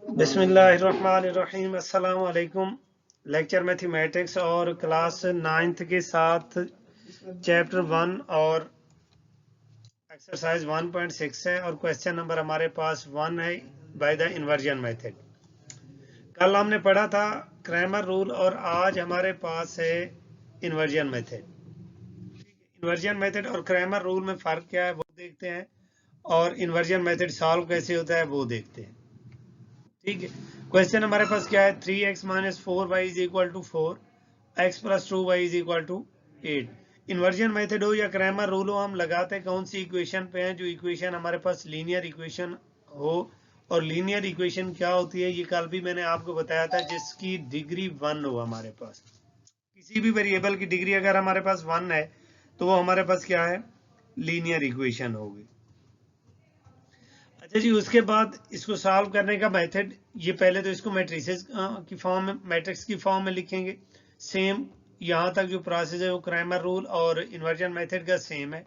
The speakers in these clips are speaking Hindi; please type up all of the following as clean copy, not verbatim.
बिस्मिल्लाहिर्रहमानिर्रहीम। अस्सलाम वालेकुम। लेक्चर मैथमेटिक्स और क्लास 9th के साथ चैप्टर 1 और एक्सरसाइज 1.6 है और क्वेश्चन नंबर हमारे पास 1 है बाय द इन्वर्जन मेथड। कल हमने पढ़ा था क्रैमर रूल और आज हमारे पास है इन्वर्जन मेथड। इन्वर्जन मेथड और क्रैमर रूल में फ़र्क क्या है वो देखते हैं और इन्वर्जन मेथड सॉल्व कैसे होता है वो देखते हैं। ठीक है, क्वेश्चन हमारे पास क्या है, 3x minus 4y is equal to 4, x plus 2y is equal to 8। Inversion method हो या क्रैमर रूल हो, हम लगाते हैं कौन सी इक्वेशन पे हैं, जो इक्वेशन हमारे पास लीनियर इक्वेशन हो। और लीनियर इक्वेशन क्या होती है ये कल भी मैंने आपको बताया था, जिसकी डिग्री 1 हो। हमारे पास किसी भी वेरिएबल की डिग्री अगर हमारे पास 1 है तो वो हमारे पास क्या है, लीनियर इक्वेशन होगी। अच्छा जी, उसके बाद इसको सॉल्व करने का मेथड, ये पहले तो इसको मैट्रिसेस की फॉर्म में, मैट्रिक्स की फॉर्म में लिखेंगे। सेम यहाँ तक जो प्रोसेस है वो क्रैमर रूल और इन्वर्जन मेथड का सेम है।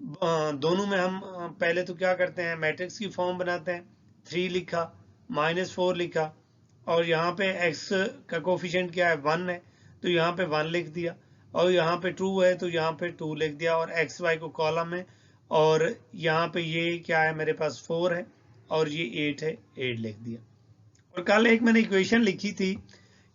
दोनों में हम पहले तो क्या करते हैं, मैट्रिक्स की फॉर्म बनाते हैं। 3 लिखा, -4 लिखा, और यहाँ पे x का कोफिशिएंट क्या है, 1 है, तो यहाँ पे 1 लिख दिया, और यहाँ पे 2 है तो यहाँ पे 2 लिख दिया, और x y को कॉलम में, और यहाँ पे ये क्या है मेरे पास 4 है और ये 8 है, 8 लिख दिया। और कल एक मैंने इक्वेशन लिखी थी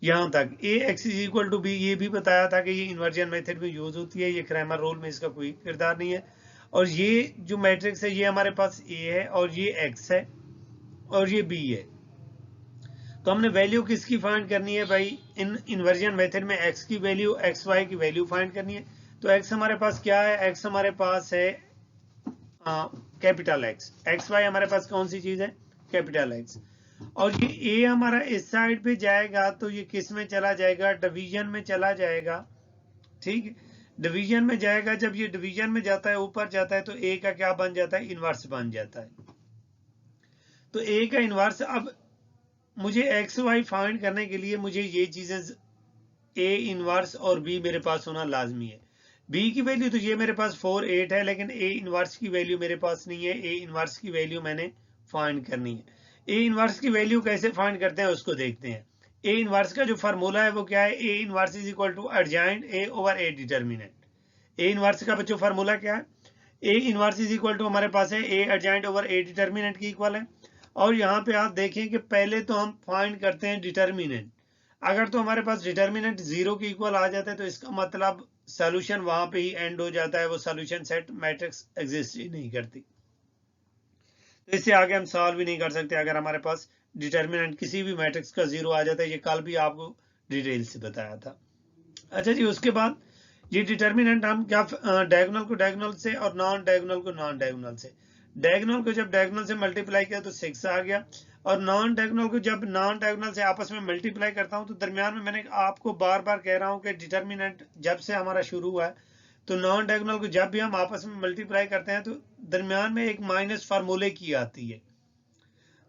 यहाँ तक, a x is equal to b, ये भी बताया था कि ये इन्वर्जन मेथड में यूज होती है, ये क्रैमर रूल में इसका कोई किरदार नहीं है। और ये जो मैट्रिक्स है ये हमारे पास ए है और ये एक्स है और ये बी है। तो हमने वैल्यू किसकी फाइंड करनी है भाई, इन इन्वर्जन मेथड में एक्स की वैल्यू, एक्स वाई की वैल्यू फाइंड करनी है। तो एक्स हमारे पास क्या है, एक्स हमारे पास है कैपिटल एक्स, एक्स वाई हमारे पास कौन सी चीज है, कैपिटल एक्स। और ये ए हमारा इस साइड पे जाएगा तो ये किस में चला जाएगा, डिवीजन में चला जाएगा। ठीक है, डिवीजन में जाएगा, जब ये डिवीजन में जाता है, ऊपर जाता है, तो ए का क्या बन जाता है, इनवर्स बन जाता है। तो ए का इनवर्स, अब मुझे एक्स वाई फाइंड करने के लिए मुझे ये चीजें, ए इनवर्स और बी मेरे पास होना लाजमी है। बी की वैल्यू तो ये मेरे पास 4 8 है, लेकिन ए इनवर्स की वैल्यू मेरे पास नहीं है। ए इनवर्स की वैल्यू मैंने फाइंड करनी है। ए इनवर्स की वैल्यू कैसे फाइंड करते हैं उसको देखते हैं। ए इनवर्स का जो फार्मूला है वो क्या है, A inverse is equal to adjoint A over A determinant. A inverse का बच्चों फार्मूला क्या है, A inverse is equal to हमारे पास है A adjoint over A determinant की इक्वल है। और यहाँ पे आप देखें कि पहले तो हम फाइंड करते हैं डिटर्मिनेंट। अगर तो हमारे पास डिटर्मिनेंट 0 के इक्वल आ जाता है तो इसका मतलब सॉल्यूशन वहां पे ही एंड हो जाता है, वो सॉल्यूशन सेट मैट्रिक्स एग्जिस्ट ही नहीं करती। तो इससे आगे हम सॉल्व भी नहीं कर सकते अगर हमारे पास डिटर्मिनेंट किसी भी मैट्रिक्स का 0 आ जाता है। ये कल भी आपको डिटेल से बताया था। अच्छा जी, उसके बाद ये डिटर्मिनेंट हम क्या, डायगोनल को डायगोनल से और नॉन डायगोनल को नॉन डायगोनल से, डायगोनल को जब डायगोनल से मल्टीप्लाई किया तो 6 आ गया, और नॉन डायगोनल को जब नॉन डायगोनल से आपस में मल्टीप्लाई करता हूं तो दरमियान में, मैंने आपको बार बार कह रहा हूं कि डिटर्मिनेंट जब से हमारा शुरू हुआ है तो नॉन डायगोनल को जब भी हम आपस में मल्टीप्लाई करते हैं तो दरमियान में एक माइनस फार्मूले की आती है।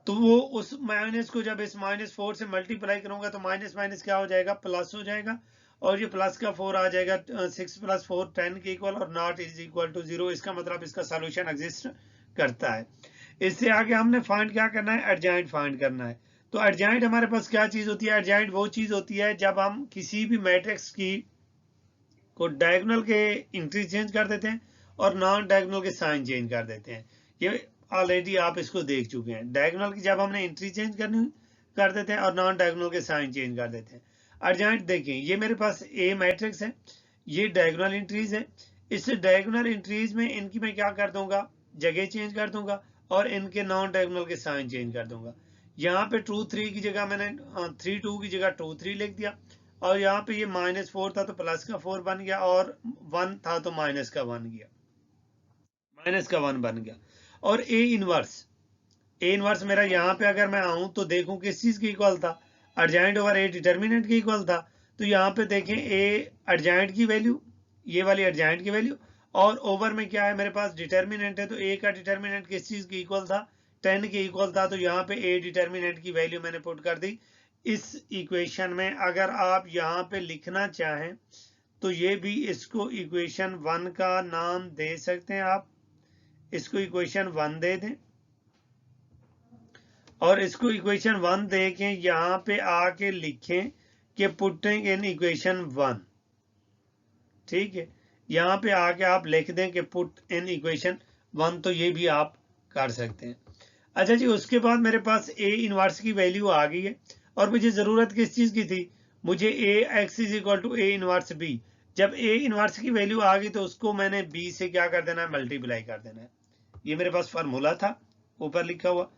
तो वो उस माइनस को जब इस -4 से मल्टीप्लाई करूंगा तो माइनस माइनस क्या हो जाएगा, प्लस हो जाएगा, और ये प्लस का 4 आ जाएगा, 6 + 4 10 के इक्वल, और नॉट इज इक्वल टू 0। इसका मतलब इसका सॉल्यूशन एग्जिस्ट करता है। इससे आगे हमने फाइंड क्या करना है, एडजॉइंट फाइंड करना है। तो एडजॉइंट हमारे पास क्या चीज होती है, एडजॉइंट वो चीज होती है जब हम किसी भी मैट्रिक्स की को डायगोनल के एंट्री चेंज कर देते हैं और नॉन डायगोनल के साइन चेंज कर देते हैं। ये ऑलरेडी आप इसको देख चुके हैं, डायगोनल की जब हमने एंट्री चेंज करनी कर देते हैं और नॉन डायगोनल के साइन चेंज कर देते हैं। एडजॉइंट देखें, ये मेरे पास ए मैट्रिक्स है, ये डायगोनल एंट्रीज है। इस डायगोनल एंट्रीज में इनकी मैं क्या कर दूंगा, जगह चेंज कर दूंगा, और इनके नॉन डायगोनल के साइन चेंज कर दूंगा। यहाँ पे 2 3 की जगह मैंने 3 2 की जगह 2 3 लिख दिया, और यहाँ पे ये -4 था तो प्लस का 4 बन गया, और 1 था तो माइनस का 1 गया, माइनस का 1 बन गया। और ए इनवर्स मेरा यहाँ पे अगर मैं आऊं तो देखूं किस चीज की इक्वल था, एडजॉइंट ओवर ए डिटर्मिनेंट की इक्वल था। तो यहाँ पे देखें ए एडजॉइंट की वैल्यू, ये वाली एडजॉइंट की वैल्यू, और ओवर में क्या है मेरे पास डिटर्मिनेंट है, तो ए का डिटर्मिनेंट किस चीज की इक्वल था, 10 के इक्वल था। तो यहाँ पे ए डिटर्मिनेंट की वैल्यू मैंने पुट कर दी इस इक्वेशन में। अगर आप यहाँ पे लिखना चाहें तो ये भी, इसको इक्वेशन 1 का नाम दे सकते हैं आप, इसको इक्वेशन 1 दे दें, और इसको इक्वेशन 1 देखें, यहाँ पे आके लिखें कि पुटिंग इन इक्वेशन 1, ठीक है, यहाँ पे आके आप लिख दें कि पुट इन इक्वेशन 1, तो ये भी आप कर सकते हैं। अच्छा जी, उसके बाद मेरे पास ए इनवर्स की वैल्यू आ गई है और मुझे जरूरत किस चीज की थी, मुझे a x is equal to a inverse b. जब ए इनवर्स की वैल्यू आ गई तो उसको मैंने बी से क्या कर देना है, मल्टीप्लाई कर देना है। ये मेरे पास फार्मूला था ऊपर लिखा हुआ।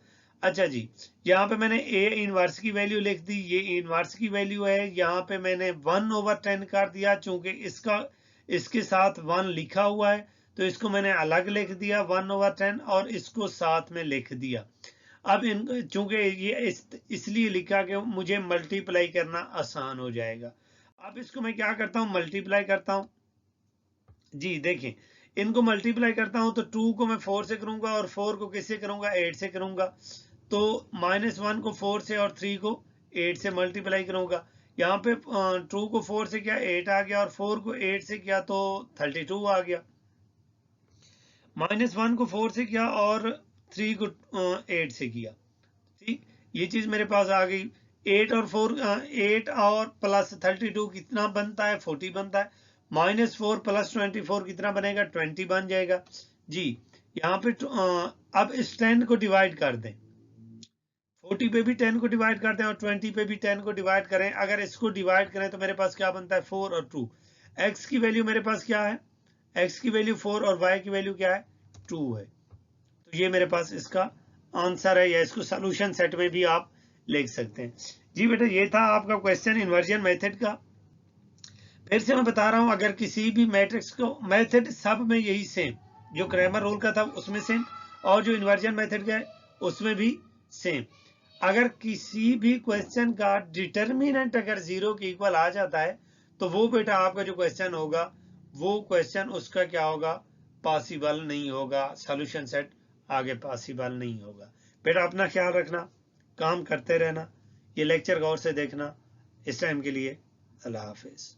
अच्छा जी, यहाँ पे मैंने ए इनवर्स की वैल्यू लिख दी, ये इनवर्स की वैल्यू है। यहाँ पे मैंने 1/10 कर दिया, चूंकि इसके साथ 1 लिखा हुआ है तो इसको मैंने अलग लिख दिया 1/10 और इसको साथ में लिख दिया। अब चूंकि ये इसलिए लिखा कि मुझे मल्टीप्लाई करना आसान हो जाएगा। अब इसको मैं क्या करता हूँ, मल्टीप्लाई करता हूँ जी। देखिए, इनको मल्टीप्लाई करता हूँ तो 2 को मैं 4 से करूंगा और 4 को किससे करूंगा, 8 से करूंगा। तो -1 को 4 से और 3 को 8 से मल्टीप्लाई करूंगा। यहाँ पे 2 को 4 से किया 8 आ गया और 4 को 8 से किया तो 32 आ गया। -1 को 4 से किया और 3 को 8 से किया, ठीक, ये चीज मेरे पास आ गई। 8 और प्लस 32 कितना बनता है, 40 बनता है। -4 प्लस 24 कितना बनेगा, 20 बन जाएगा जी। यहाँ पे अब इस 10 को डिवाइड कर दें, 40 पे भी 10 को डिवाइड करते हैं और 20 पे भी 10 को डिवाइड करें। अगर इसको डिवाइड करें तो मेरे पास क्या बनता है, 4 और 2। एक्स की वैल्यू मेरे पास क्या है, एक्स की वैल्यू 4 और वाई की वैल्यू क्या है, 2 है। तो ये मेरे पास इसका आंसर है, या इसको सॉल्यूशन सेट में भी आप लिख सकते हैं जी। बेटा ये था आपका क्वेश्चन इन्वर्जन मेथड का। फिर से मैं बता रहा हूं, अगर किसी भी मैट्रिक्स को, मेथड सब में यही सेम, जो क्रैमर रूल का था उसमें सेम और जो इन्वर्जन मेथड का है उसमें भी सेम। अगर किसी भी क्वेश्चन का डिटर्मिनेंट अगर 0 के इक्वल आ जाता है तो वो बेटा आपका जो क्वेश्चन होगा वो क्वेश्चन उसका क्या होगा, पॉसिबल नहीं होगा, सॉल्यूशन सेट आगे पॉसिबल नहीं होगा। बेटा अपना ख्याल रखना, काम करते रहना, ये लेक्चर गौर से देखना। इस टाइम के लिए अल्लाह हाफिज।